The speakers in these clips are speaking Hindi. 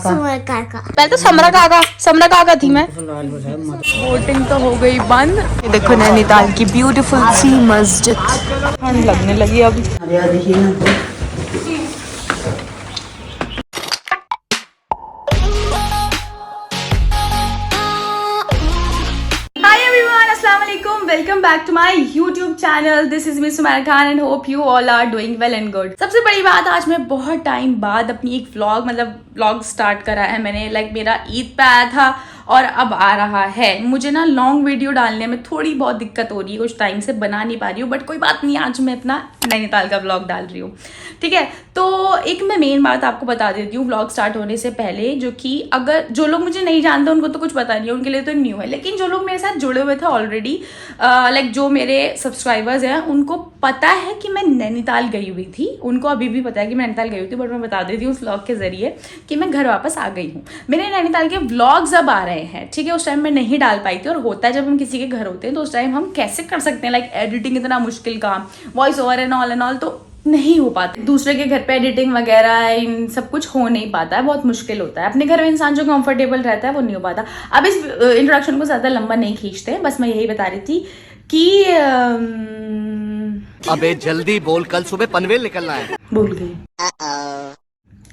पहले तो समरा काका थी मैं। बोटिंग तो हो गई बंद। ये देखो नैनीताल की ब्यूटीफुल सी मस्जिद। ठंड लगने लगी अब। Welcome back to my YouTube channel. This is me Sumair Khan and hope you all are doing well and good. सबसे बड़ी बात, आज मैं बहुत टाइम बाद अपनी एक व्लॉग स्टार्ट करा है मैंने। मेरा ईद पे आया था और अब आ रहा है। मुझे ना लॉन्ग वीडियो डालने में थोड़ी बहुत दिक्कत हो रही है, कुछ टाइम से बना नहीं पा रही हूँ, बट कोई बात नहीं, आज मैं अपना नैनीताल का व्लॉग डाल रही हूँ। ठीक है, तो एक मैं मेन बात आपको बता देती हूँ व्लॉग स्टार्ट होने से पहले, जो कि अगर जो लोग मुझे नहीं जानते उनको तो कुछ पता नहीं है, उनके लिए तो न्यू है, लेकिन जो लोग मेरे साथ जुड़े हुए थे ऑलरेडी, जो मेरे सब्सक्राइबर्स हैं उनको पता है कि मैं नैनीताल गई हुई थी। उनको अभी भी पता है कि मैं नैनीताल गई हुई थी, बट मैं बता देती हूँ उस व्लॉग के जरिए कि मैं घर वापस आ गई हूँ। मेरे नैनीताल के व्लॉग्स अब आ रहे हैं, ठीक है। उस टाइम मैं नहीं डाल पाई थी, और होता है जब हम किसी के घर होते हैं तो उस टाइम हम कैसे कर सकते हैं, एडिटिंग इतना मुश्किल काम, वॉइस ओवर एंड ऑल तो नहीं हो पाता। दूसरे के घर पे एडिटिंग वगैरह इन सब कुछ हो नहीं पाता है, बहुत मुश्किल होता है। अपने घर में इंसान जो कंफर्टेबल रहता है वो नहीं हो पाता। अब इस इंट्रोडक्शन को ज्यादा लंबा नहीं खींचते, बस मैं यही बता रही थी कि अबे जल्दी बोल, कल सुबह पनवेल निकलना है। भूल गई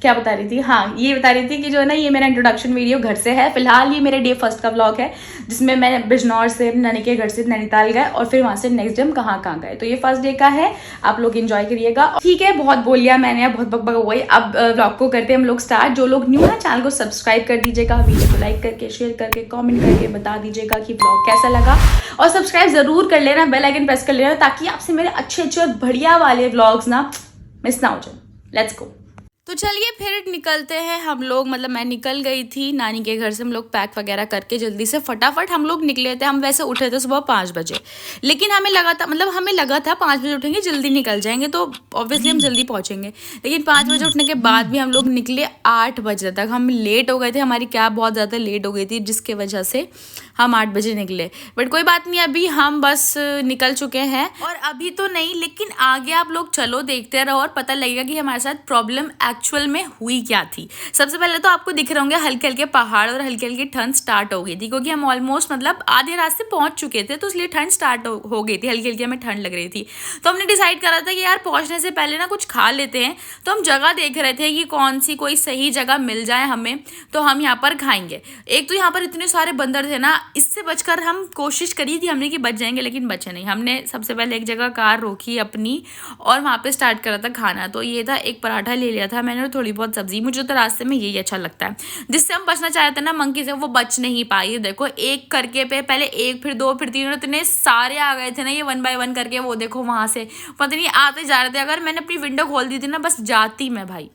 क्या बता रही थी। हाँ, ये बता रही थी कि जो है ना, ये मेरा इंट्रोडक्शन वीडियो घर से है। फिलहाल ये मेरे डे फर्स्ट का व्लॉग है, जिसमें मैं बिजनौर से नानी के घर से नैनीताल गए और फिर वहां से नेक्स्ट डे हम कहाँ गए। तो ये फर्स्ट डे का है, आप लोग एंजॉय करिएगा। ठीक है, बहुत बोल लिया मैंने, अब बहुत बकबक हो गई। अब व्लॉग को करते हैं हम लोग स्टार्ट। जो लोग न्यू है चैनल को सब्सक्राइब कर दीजिएगा, वीडियो को लाइक करके, शेयर करके, कॉमेंट करके बता दीजिएगा कि व्लॉग कैसा लगा, और सब्सक्राइब जरूर कर लेना, बेल आइकन प्रेस कर लेना, ताकि आपसे मेरे अच्छे और बढ़िया वाले व्लॉग्स ना मिस ना हो जाए। Let's go. तो चलिए फिर निकलते हैं हम लोग। मैं निकल गई थी नानी के घर से, हम लोग पैक वगैरह करके जल्दी से फटाफट हम लोग निकले थे। हम वैसे उठे थे सुबह 5 बजे, लेकिन हमें लगा था 5 बजे उठेंगे जल्दी निकल जाएंगे, तो ऑब्वियसली हम जल्दी पहुंचेंगे। लेकिन 5 बजे उठने के बाद भी हम लोग निकले 8 बजे तक। हम लेट हो गए थे, हमारी कैब बहुत ज़्यादा लेट हो गई थी, जिसके वजह से हम 8 बजे निकले। बट कोई बात नहीं, अभी हम बस निकल चुके हैं। और अभी तो नहीं, लेकिन आगे आप लोग चलो देखते रहो और पता लगेगा कि हमारे साथ प्रॉब्लम एक्चुअल में हुई क्या थी। सबसे पहले तो आपको दिख रहे होंगे हल्के हल्के पहाड़ और हल्की हल्की ठंड स्टार्ट हो गई थी, क्योंकि हम ऑलमोस्ट आधे रास्ते पहुंच चुके थे, तो इसलिए ठंड स्टार्ट हो गई थी, हल्की हल्की हमें ठंड लग रही थी। तो हमने डिसाइड करा था कि यार पहुंचने से पहले ना कुछ खा लेते हैं। तो हम जगह देख रहे थे कि कौन सी कोई सही जगह मिल जाए हमें, तो हम यहाँ पर खाएंगे। एक तो यहाँ पर इतने सारे बंदर थे ना, इससे बचकर हम कोशिश करी थी हमने कि बच जाएंगे, लेकिन बचे नहीं। हमने सबसे पहले एक जगह कार रोकी अपनी और वहाँ पे स्टार्ट करा था खाना। तो ये था, एक पराठा ले लिया था मैंने और थोड़ी बहुत सब्जी। मुझे तो रास्ते में यही अच्छा लगता है। जिससे हम बचना चाहते हैं ना मंकी से, वो बच नहीं पाई। देखो एक करके पे पहले एक, फिर 2, फिर 3, इतने सारे आ गए थे ना ये 1 बाय 1 करके। वो देखो वहां से पता नहीं आते जा रहे थे। अगर मैंने अपनी विंडो खोल दी थी ना, बस जाती मैं भाई।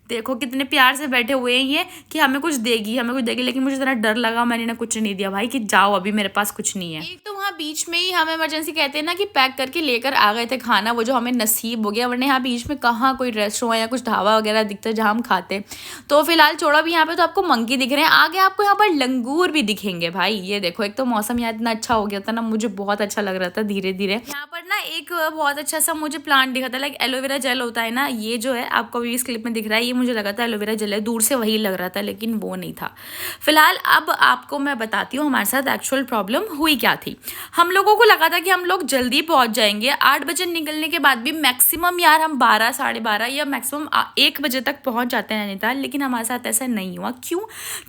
देखो कितने प्यार से बैठे हुए हैं ये कि हमें कुछ देगी, लेकिन मुझे इतना डर लगा, मैंने ना कुछ नहीं दिया भाई कि जाओ अभी मेरे पास कुछ नहीं है। एक तो वहाँ बीच में ही हम इमरजेंसी कहते हैं ना कि पैक करके लेकर आ गए थे खाना, वो जो हमें नसीब हो गया, वरना यहाँ बीच में कहाँ कोई रेस्टोरेंट या कुछ ढाबा वगैरह दिखता है जहाँ हम खाते। तो फिलहाल छोड़ो अभी, यहाँ पे तो आपको मंकी दिख रहे हैं, आगे आपको यहाँ पर लंगूर भी दिखेंगे भाई। ये देखो, एक तो मौसम यहाँ इतना अच्छा हो गया था ना, मुझे बहुत अच्छा लग रहा था धीरे धीरे। यहाँ पर ना एक बहुत अच्छा सा मुझे प्लांट दिखा था, एलोवेरा जेल होता है ना, ये जो है आपको अभी इस क्लिप में दिख रहा है, ये मुझे लगा था एलोवेरा जेल है, दूर से वही लग रहा था, लेकिन वो नहीं था। फिलहाल अब आपको मैं बताती हूँ हमारे साथ एक्चुअल प्रॉब्लम हुई क्या थी। हम लोगों को लगा था कि हम लोग जल्दी पहुंच जाएंगे। 8 बजे निकलने के बाद भी मैक्सिमम यार हम 12, 12:30 या मैक्सिमम 1 बजे तक पहुंच जाते हैं नैनीताल, लेकिन हमारे साथ ऐसा नहीं हुआ। क्यों?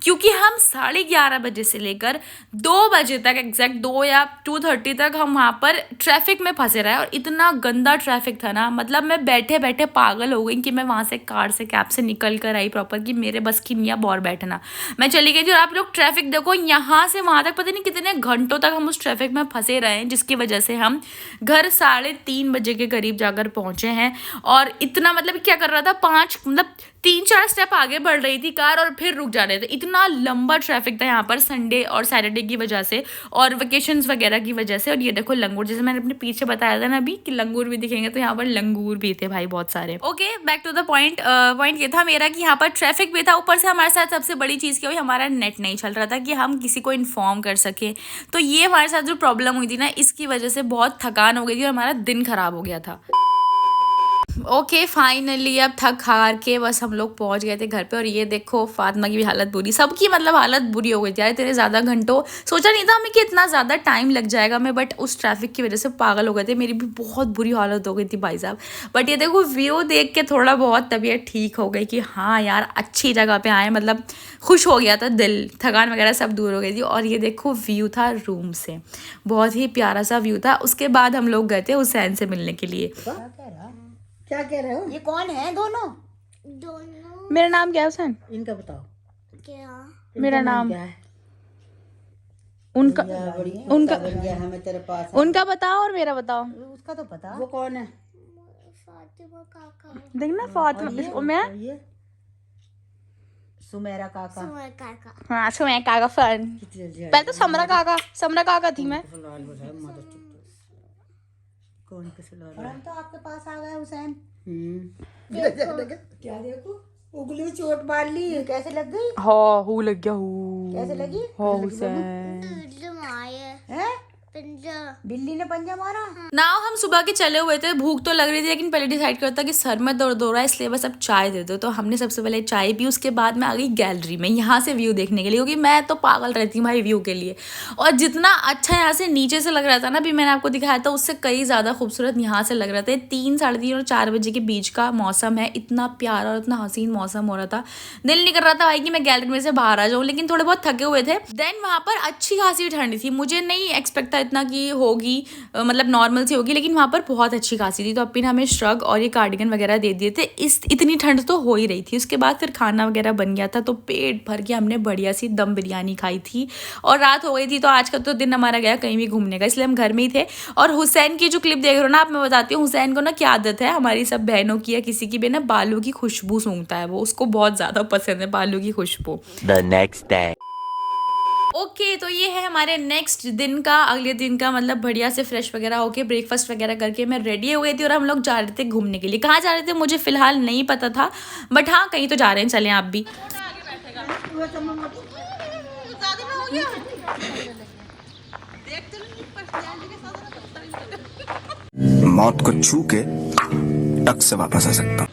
क्योंकि हम 11:30 बजे से लेकर 2 बजे तक, एग्जैक्ट 2 या 2:30 तक हम वहाँ पर ट्रैफिक में फंसे रहे। और इतना गंदा ट्रैफिक था ना, मैं बैठे बैठे पागल हो गई कि मैं वहाँ से कार से कैब से निकल कर आई प्रॉपर, कि मेरे बस की नहीं अब और बैठना। मैं चली गई थी। और आप लोग ट्रैफिक देखो, यहाँ से वहाँ तक पता नहीं कितने घंटों तक हम उस ट्रैफिक में फंसे रहे हैं, जिसकी वजह से हम घर 3:30 बजे के करीब जाकर पहुंचे हैं। और इतना क्या कर रहा था, 3-4 स्टेप आगे बढ़ रही थी कार और फिर रुक जा रहे थे। इतना लंबा ट्रैफिक था यहाँ पर संडे और सैटरडे की वजह से और वेकेशंस वगैरह की वजह से। और ये देखो लंगूर, जैसे मैंने अपने पीछे बताया था ना अभी कि लंगूर भी दिखेंगे, तो यहाँ पर लंगूर भी थे भाई बहुत सारे। Okay, back to the point. Point ये था मेरा कि यहाँ पर ट्रैफिक भी था, ऊपर से हमारे साथ सबसे बड़ी चीज़ क्या हुई, हमारा नेट नहीं चल रहा था कि हम किसी को इन्फॉर्म कर सके। तो ये हमारे साथ जो प्रॉब्लम हुई थी ना, इसकी वजह से बहुत थकान हो गई थी और हमारा दिन खराब हो गया था। ओके फाइनली अब थक हार के बस हम लोग पहुंच गए थे घर पे। और ये देखो फातिमा की भी हालत बुरी, सबकी मतलब हालत बुरी हो गई थी यार। इतने ज़्यादा घंटों सोचा नहीं था हमें कि इतना ज़्यादा टाइम लग जाएगा मैं, बट उस ट्रैफिक की वजह से पागल हो गए थे। मेरी भी बहुत बुरी हालत हो गई थी भाई साहब। बट ये देखो व्यू देख के थोड़ा बहुत तबीयत ठीक हो गई कि हाँ यार अच्छी जगह पे आए, मतलब खुश हो गया था दिल, थकान वगैरह सब दूर हो गई थी। और ये देखो व्यू था रूम से, बहुत ही प्यारा सा व्यू था। उसके बाद हम लोग गए थे हुसैन से मिलने के लिए। क्या कह रहे हो? ये कौन है दोनों? मेरा नाम क्या है हुसैन? इनका बताओ। क्या मेरा नाम क्या है? उनका उनका हमें तेरे पास उनका बताओ और मेरा बताओ। उसका तो पता। वो कौन है? देखना फातिमा, मैं सुमेरा काका। हाँ सुमेरा काका फन। पहले तो समरा काका थी मैं। कौन हम तो आपके पास आ गए हुसैन। क्या देखो उंगली में चोट मार ली, कैसे लग गई? हाँ हूँ लग गया हूँ। कैसे लगी? हाँ हुसैन हैं? बिल्ली ने पंजा मारा। ना हम सुबह के चले हुए थे, भूख तो लग रही थी लेकिन पहले डिसाइड करता कि सर में दर्द हो रहा है इसलिए बस अब चाय दे दो। तो हमने सबसे पहले चाय पी, उसके बाद मैं आ गई गैलरी में यहाँ से व्यू देखने के लिए, क्योंकि मैं तो पागल रहती हूँ भाई व्यू के लिए। और जितना अच्छा यहाँ से नीचे से लग रहा था ना, अभी मैंने आपको दिखाया था, उससे कई ज़्यादा खूबसूरत यहाँ से लग रहा था। 3, साढ़े 3 और 4 बजे के बीच का मौसम है, इतना प्यारा और इतना हसीन मौसम हो रहा था। दिल नहीं कर रहा था भाई कि मैं गैलरी में से बाहर आ जाऊँ, लेकिन थोड़े बहुत थके हुए थे। देन वहाँ पर अच्छी खासी ठंड थी, मुझे नहीं एक्सपेक्ट था इतना कि होगी, मतलब नॉर्मल सी होगी, लेकिन वहाँ पर बहुत अच्छी खासी थी। तो अपनी ने हमें श्रग और ये कार्डिगन वगैरह दे दिए थे। इतनी ठंड तो हो ही रही थी। उसके बाद फिर खाना वगैरह बन गया था, तो पेट भर के हमने बढ़िया सी दम बिरयानी खाई थी। और रात हो गई थी, तो आज का तो दिन हमारा गया कहीं भी घूमने का, इसलिए हम घर में ही थे। और हुसैन की जो क्लिप देख रहे हो ना आप, मैं बताती हूँ हुसैन को ना क्या आदत है, हमारी सब बहनों की या किसी की भी ना, बालों की खुशबू सूंघता है वो, उसको बहुत ज़्यादा पसंद है बालों की खुशबू। The next day. ओके तो ये है हमारे नेक्स्ट दिन का, अगले दिन का, मतलब बढ़िया से फ्रेश वगैरह होके ब्रेकफास्ट वगैरह करके मैं रेडी हो गई थी और हम लोग जा रहे थे घूमने के लिए। कहाँ जा रहे थे मुझे फिलहाल नहीं पता था, बट हाँ कहीं तो जा रहे हैं, चलें आप भी। मौत को छू के टक से वापस आ सकता हूँ।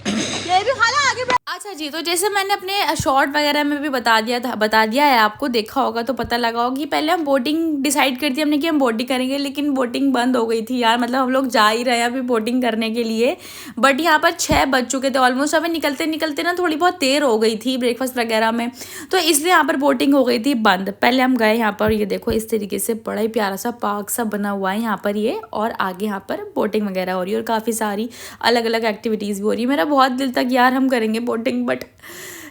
अच्छा जी, तो जैसे मैंने अपने शॉर्ट वगैरह में भी बता दिया है आपको, देखा होगा तो पता लगा होगा कि पहले हम बोटिंग डिसाइड करती हमने कि हम बोटिंग करेंगे, लेकिन बोटिंग बंद हो गई थी यार। मतलब हम लोग जा ही रहे हैं अभी बोटिंग करने के लिए, बट यहाँ पर 6 बज चुके थे ऑलमोस्ट। हमें निकलते निकलते ना थोड़ी बहुत देर हो गई थी ब्रेकफास्ट वगैरह में, तो इसलिए यहाँ पर बोटिंग हो गई थी बंद। पहले हम गए यहाँ पर, ये देखो इस तरीके से बड़ा ही प्यारा सा पार्क सा बना हुआ है यहाँ पर ये, और आगे यहाँ पर बोटिंग वगैरह हो रही है और काफ़ी सारी अलग अलग एक्टिविटीज़ भी हो रही है। मेरा बहुत दिल था कि यार हम करेंगे बोटिंग, बट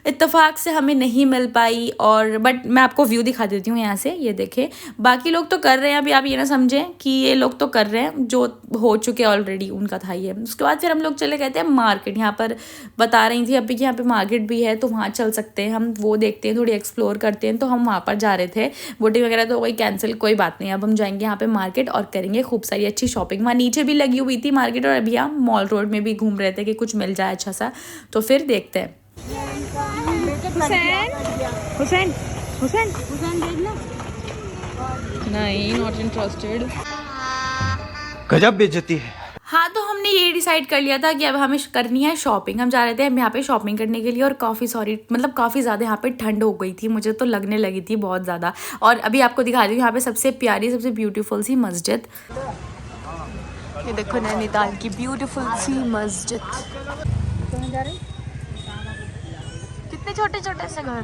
इत्तेफाक से हमें नहीं मिल पाई। और बट मैं आपको व्यू दिखा देती हूँ यहाँ से, ये देखें बाकी लोग तो कर रहे हैं, अभी आप ये ना समझें कि ये लोग तो कर रहे हैं, जो हो चुके ऑलरेडी उनका था ये। उसके बाद फिर हम लोग चले गए थे मार्केट, यहाँ पर बता रही थी अभी कि यहाँ पे मार्केट भी है, तो वहाँ चल सकते हैं हम, वो देखते हैं, थोड़ी एक्सप्लोर करते हैं। तो हम वहाँ पर जा रहे थे, बोटिंग वगैरह तो कोई कैंसिल, कोई बात नहीं। अब हम जाएंगे यहाँ पे मार्केट और करेंगे खूब सारी अच्छी शॉपिंग। वहाँ नीचे भी लगी हुई थी मार्केट, और अभी हम मॉल रोड में भी घूम रहे थे कि कुछ मिल जाए अच्छा सा, तो फिर देखते हैं। हुसैन देखना, नहीं नॉट इंटरेस्टेड। गजब बेइज्जती है। हाँ तो हमने ये डिसाइड कर लिया था कि अब हमें करनी है शॉपिंग। हम जा रहे थे हम यहाँ पे शॉपिंग करने के लिए, और काफ़ी ज़्यादा यहाँ पे ठंड हो गई थी, मुझे तो लगने लगी थी बहुत ज़्यादा। और अभी आपको दिखा दी हूँ यहाँ पे सबसे प्यारी, सबसे ब्यूटीफुल सी मस्जिद, ये देखो नैनीताल की ब्यूटीफुल सी मस्जिद। कितने छोटे छोटे से घर,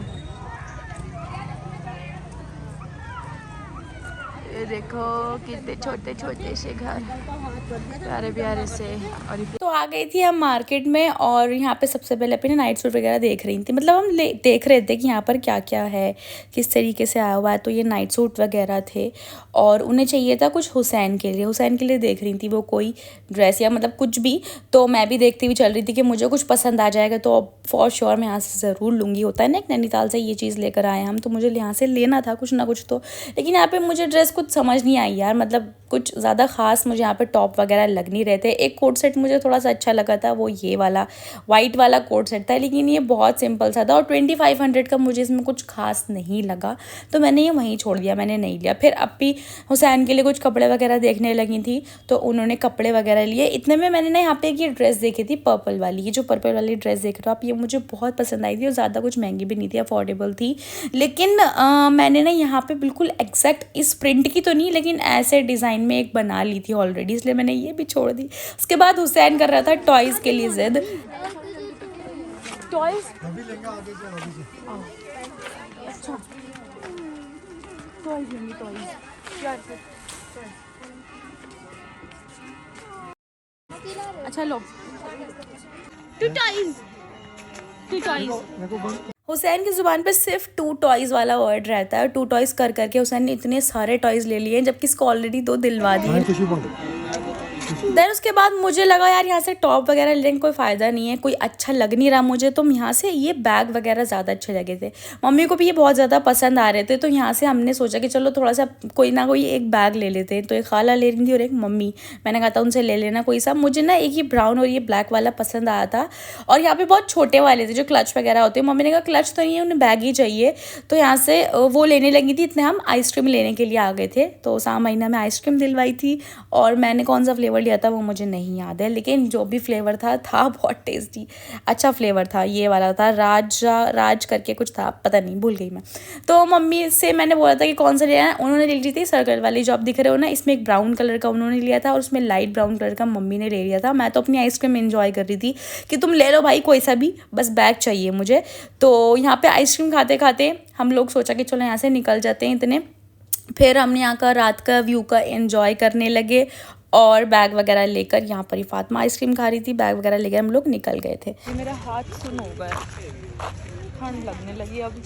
ये देखो कितने छोटे छोटे से घर, प्यारे प्यारे से। और तो आ गई थी हम मार्केट में, और यहाँ पे सबसे पहले अपने नाइट सूट वगैरह देख रही थी। मतलब हम देख रहे थे कि यहाँ पर क्या क्या है, किस तरीके से आया हुआ है। तो ये नाइट सूट वगैरह थे, और उन्हें चाहिए था कुछ हुसैन के लिए देख रही थी वो कोई ड्रेस या मतलब कुछ भी। तो मैं भी देखती हुई चल रही थी कि मुझे कुछ पसंद आ जाएगा तो फॉर श्योर मैं यहाँ से ज़रूर लूँगी। होता है ना, एक नैनीताल से ये चीज़ लेकर आए हम, तो मुझे यहाँ से लेना था कुछ ना कुछ तो। लेकिन यहाँ पे मुझे ड्रेस कुछ कुछ समझ नहीं आई यार, मतलब कुछ ज़्यादा ख़ास मुझे यहाँ पे टॉप वगैरह लग नहीं रहे थे। एक कोट सेट मुझे थोड़ा सा अच्छा लगा था, वो ये वाला वाइट वाला कोट सेट था, लेकिन ये बहुत सिंपल सा था और 2500 का मुझे इसमें कुछ खास नहीं लगा, तो मैंने ये वहीं छोड़ दिया, मैंने नहीं लिया। फिर अप्पी हुसैन के लिए कुछ कपड़े वगैरह देखने लगी थी, तो उन्होंने कपड़े वगैरह लिए। इतने में मैंने ना यहाँ पे एक ये ड्रेस देखी थी पर्पल वाली, ये जो पर्पल वाली ड्रेस देख रहे हो आप, ये मुझे बहुत पसंद आई थी और ज़्यादा कुछ महंगी भी नहीं थी, अफोर्डेबल थी। लेकिन मैंने ना यहाँ पे बिल्कुल एग्जैक्ट इस प्रिंट की तो नहीं, लेकिन ऐसे डिज़ाइन में एक बना ली थी ऑलरेडी, इसलिए मैंने ये भी छोड़ दी। उसके बाद हुसैन कर रहा था टॉयज़ के लिए जिद। टॉयज़ अच्छा, टॉयज़ लेंगे, टॉयज़ यार। अच्छा लो, टू टॉयज़। हुसैन की ज़ुबान पे सिर्फ 2 टॉयज़ वाला वर्ड रहता है, 2 टॉयज़ कर करके हुसैन ने इतने सारे टॉयज़ ले लिए हैं, जबकि इसको ऑलरेडी 2 दिलवा दिए। देन उसके बाद मुझे लगा यार यहाँ से टॉप वगैरह लेने का कोई फ़ायदा नहीं है, कोई अच्छा लग नहीं रहा मुझे, तो यहाँ से ये बैग वगैरह ज़्यादा अच्छे लगे थे। मम्मी को भी ये बहुत ज़्यादा पसंद आ रहे थे, तो यहाँ से हमने सोचा कि चलो थोड़ा सा कोई ना कोई एक बैग ले लेते हैं। तो एक खाला ले रही थी और एक मम्मी, मैंने कहा था उनसे ले लेना कोई सा। मुझे ना एक ये ब्राउन और ये ब्लैक वाला पसंद आया था, और यहाँ पे बहुत छोटे वाले थे जो क्लच वगैरह होते हैं। मम्मी ने कहा क्लच तो नहीं है, उन्हें बैग ही चाहिए, तो यहाँ से वो लेने लगी थी। इतने हम आइसक्रीम लेने के लिए आ गए थे, तो 7 महीना में आइसक्रीम दिलवाई थी, और मैंने कौन सा फ्लेवर लिया था वो मुझे नहीं याद है, लेकिन जो भी फ्लेवर था बहुत टेस्टी, अच्छा फ्लेवर था। ये वाला था राज करके कुछ था, पता नहीं, भूल गई मैं। तो मम्मी से मैंने बोला था कि कौन सा लेना है, उन्होंने ले ली थी सर्कल वाली जो आप दिख रहे हो ना, इसमें एक ब्राउन कलर का उन्होंने लिया था और उसमें लाइट ब्राउन कलर का मम्मी ने ले लिया था। मैं तो अपनी आइसक्रीम एंजॉय कर रही थी कि तुम ले लो भाई कोई सा भी, बस बैग चाहिए मुझे। तो यहाँ पे आइसक्रीम खाते खाते हम लोग सोचा कि चलो यहाँ से निकल जाते हैं इतने। फिर हमने यहाँ का रात का व्यू का एंजॉय करने लगे, और बैग वगैरह लेकर, यहाँ पर ही फातिमा आइसक्रीम खा रही थी, बैग वगैरह लेकर हम लोग निकल गए थे। मेरा हाथ सुन हो गया, ठंड लगने लगी अब।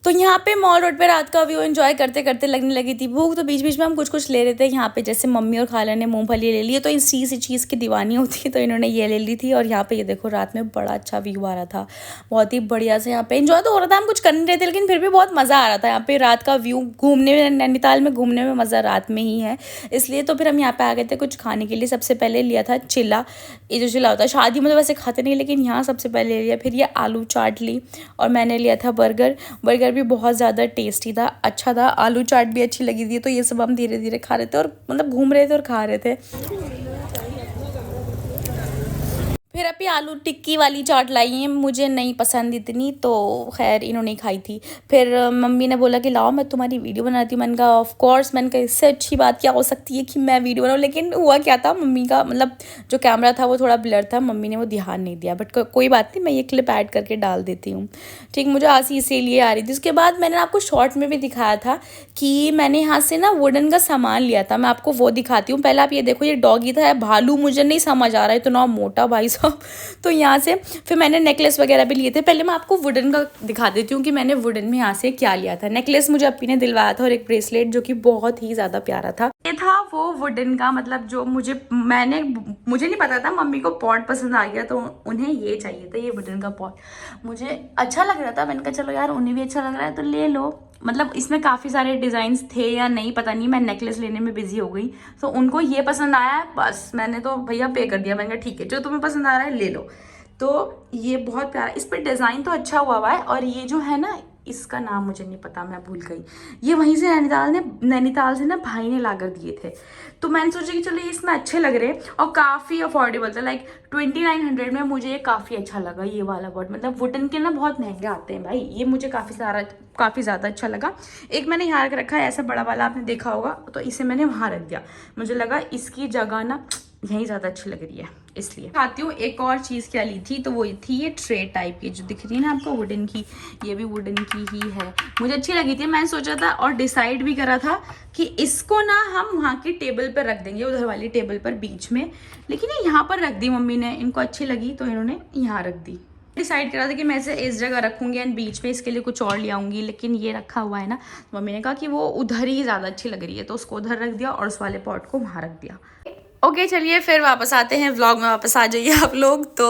तो यहाँ पे मॉल रोड पे रात का व्यू एंजॉय करते करते लगने लगी थी भूख, तो बीच बीच में हम कुछ कुछ ले रहे थे। यहाँ पे जैसे मम्मी और खाला ने मूंगफली ले ली, तो इस चीज़ की दीवानी होती है, तो इन्होंने ये ले ली थी। और यहाँ पे ये देखो रात में बड़ा अच्छा व्यू आ रहा था, बहुत ही बढ़िया से यहाँ पे एंजॉय तो हो रहा था। हम कुछ कर नहीं रहे थे, लेकिन फिर भी बहुत मज़ा आ रहा था यहाँ पे रात का व्यू घूमने में। नैनीताल में घूमने में मज़ा रात में ही है, इसलिए तो फिर हम यहाँ पे आ गए थे कुछ खाने के लिए। सबसे पहले लिया था चिल्ला, ये जो चिल्ला होता है शादी में तो वैसे खाते नहीं, लेकिन यहाँ सबसे पहले ले लिया। फिर ये आलू चाट ली, और मैंने लिया था बर्गर भी बहुत ज़्यादा टेस्टी था, अच्छा था। आलू चाट भी अच्छी लगी थी। तो ये सब हम धीरे धीरे खा रहे थे, और मतलब घूम रहे थे और खा रहे थे। फिर अभी आलू टिक्की वाली चाट लाई है, मुझे नहीं पसंद इतनी, तो खैर इन्होंने खाई थी। फिर मम्मी ने बोला कि लाओ मैं तुम्हारी वीडियो बनाती हूँ। मैंने कहा ऑफ कोर्स, मैंने कहा इससे अच्छी बात क्या हो सकती है कि मैं वीडियो बनाऊँ। लेकिन हुआ क्या था, मम्मी का मतलब जो कैमरा था वो थोड़ा ब्लर था, मम्मी ने वो ध्यान नहीं दिया। बट कोई बात नहीं, मैं ये क्लिप ऐड करके डाल देती हूँ, ठीक। मुझे हंसी इसीलिए आ रही थी। उसके बाद मैंने आपको शॉर्ट में भी दिखाया था कि मैंने यहाँ से ना वुडन का सामान लिया था, मैं आपको वो दिखाती हूँ। पहले आप ये देखो, ये डॉगी था, भालू, मुझे नहीं समझ आ रहा है, इतना मोटा भाई साहब। तो यहाँ से फिर मैंने नेकलेस वगैरह भी लिए थे। पहले मैं आपको वुडन का दिखा देती हूँ कि मैंने वुडन में यहाँ से क्या लिया था। नेकलेस मुझे अप्पी ने दिलवाया था, और एक ब्रेसलेट जो कि बहुत ही ज़्यादा प्यारा था। ये था वो वुडन का, मतलब जो मुझे नहीं पता था, मम्मी को पॉट पसंद आ गया, तो उन्हें ये चाहिए था, ये वुडन का पॉट मुझे अच्छा लग रहा था। मैंने कहा चलो यार उन्हें भी अच्छा लग रहा है तो ले लो। मतलब इसमें काफ़ी सारे डिज़ाइंस थे या नहीं पता नहीं, मैं नेकलेस लेने में बिजी हो गई, तो उनको ये पसंद आया है, बस मैंने तो भैया पे कर दिया। मैंने कहा ठीक है, जो तुम्हें पसंद आ रहा है ले लो। तो ये बहुत प्यारा, इस पर डिज़ाइन तो अच्छा हुआ है। और ये जो है ना, इसका नाम मुझे नहीं पता, मैं भूल गई। ये वहीं से नैनीताल से ना भाई ने लाकर दिए थे, तो मैंने सोचा कि चलो ये इसमें अच्छे लग रहे, और काफ़ी अफोर्डेबल था। लाइक 2900 में मुझे ये काफ़ी अच्छा लगा, ये वाला बॉट। मतलब वुडन के ना बहुत महंगे आते हैं भाई, ये मुझे काफ़ी ज़्यादा अच्छा लगा। एक मैंने यहाँ रखा है, ऐसा बड़ा वाला आपने देखा होगा, तो इसे मैंने वहाँ रख दिया। मुझे लगा इसकी जगह ना यही ज़्यादा अच्छी लग रही है, इसलिए। खाती हूँ एक और चीज़ क्या ली थी, तो वो थी ये ट्रे टाइप की जो दिख रही है ना आपको, वुडन की। ये भी वुडन की ही है, मुझे अच्छी लगी थी। मैंने सोचा था और डिसाइड भी करा था कि इसको ना हम वहाँ की टेबल पर रख देंगे, उधर वाली टेबल पर बीच में, लेकिन ये यहाँ पर रख दी मम्मी ने। इनको अच्छी लगी तो इन्होंने यहाँ रख दी। डिसाइड करा था कि मैं इसे इस जगह रखूँगी एंड बीच में इसके लिए कुछ और ले आऊँगी, लेकिन ये रखा हुआ है ना, मम्मी ने कहा कि वो उधर ही ज़्यादा अच्छी लग रही है, तो उसको उधर रख दिया और उस वाले पॉट को वहाँ रख दिया। ओके चलिए फिर वापस आते हैं व्लॉग में, वापस आ जाइए आप लोग। तो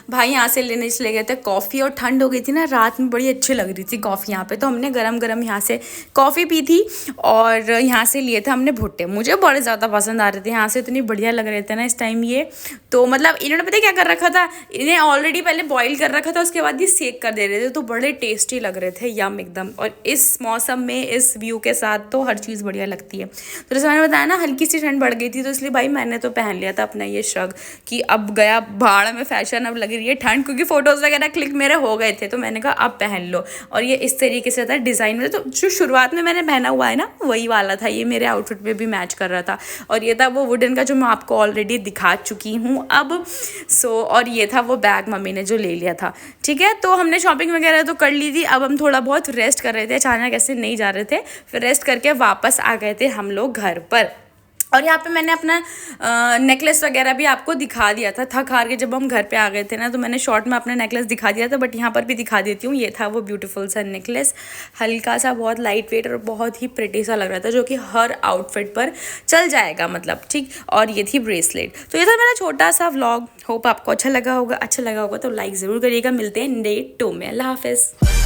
भाई यहाँ से लेने चले गए थे कॉफ़ी, और ठंड हो गई थी ना, रात में बड़ी अच्छी लग रही थी कॉफ़ी यहाँ पे, तो हमने गरम गरम यहाँ से कॉफ़ी पी थी। और यहाँ से लिए थे हमने भुट्टे, मुझे बड़े ज़्यादा पसंद आ रहे थे, यहाँ से इतनी बढ़िया लग रहे थे ना इस टाइम ये। तो मतलब इन्होंने पता क्या कर रखा था, इन्हें ऑलरेडी पहले बॉईल कर रखा था, उसके बाद ये सेक कर दे रहे थे, तो बड़े टेस्टी लग रहे थे, यम एकदम। और इस मौसम में इस व्यू के साथ तो हर चीज़ बढ़िया लगती है। तो जैसे मैंने बताया ना, हल्की सी ठंड बढ़ गई थी, तो इसलिए भाई मैंने तो पहन लिया था अपना ये श्रग कि अब गया भाड़ में फैशन, अब लग रही है ठंड, क्योंकि फोटोज़ वगैरह क्लिक मेरे हो गए थे, तो मैंने कहा अब पहन लो। और ये इस तरीके से था डिज़ाइन में, तो जो शुरुआत में मैंने पहना हुआ है ना वही वाला था, ये मेरे आउटफिट पे भी मैच कर रहा था। और ये था वो वुडन का जो मैं आपको ऑलरेडी दिखा चुकी हूँ अब। और ये था वो बैग मम्मी ने जो ले लिया था। ठीक है, तो हमने शॉपिंग वगैरह तो कर ली थी, अब हम थोड़ा बहुत रेस्ट कर रहे थे, अचानक ऐसे नहीं जा रहे थे, फिर रेस्ट करके वापस आ गए थे हम लोग घर पर। और यहाँ पे मैंने अपना नेकलेस वगैरह भी आपको दिखा दिया था, थक हार के जब हम घर पे आ गए थे ना, तो मैंने शॉर्ट में अपना नेकलेस दिखा दिया था, बट यहाँ पर भी दिखा देती हूँ। ये था वो ब्यूटीफुल सा नेकलेस, हल्का सा, बहुत लाइट वेट और बहुत ही प्रिटी सा लग रहा था, जो कि हर आउटफिट पर चल जाएगा मतलब, ठीक। और ये थी ब्रेसलेट। तो ये था मेरा छोटा सा व्लॉग, होप आपको अच्छा लगा होगा तो लाइक ज़रूर करिएगा। मिलते हैं डे 2 में, अल्लाह हाफिज़।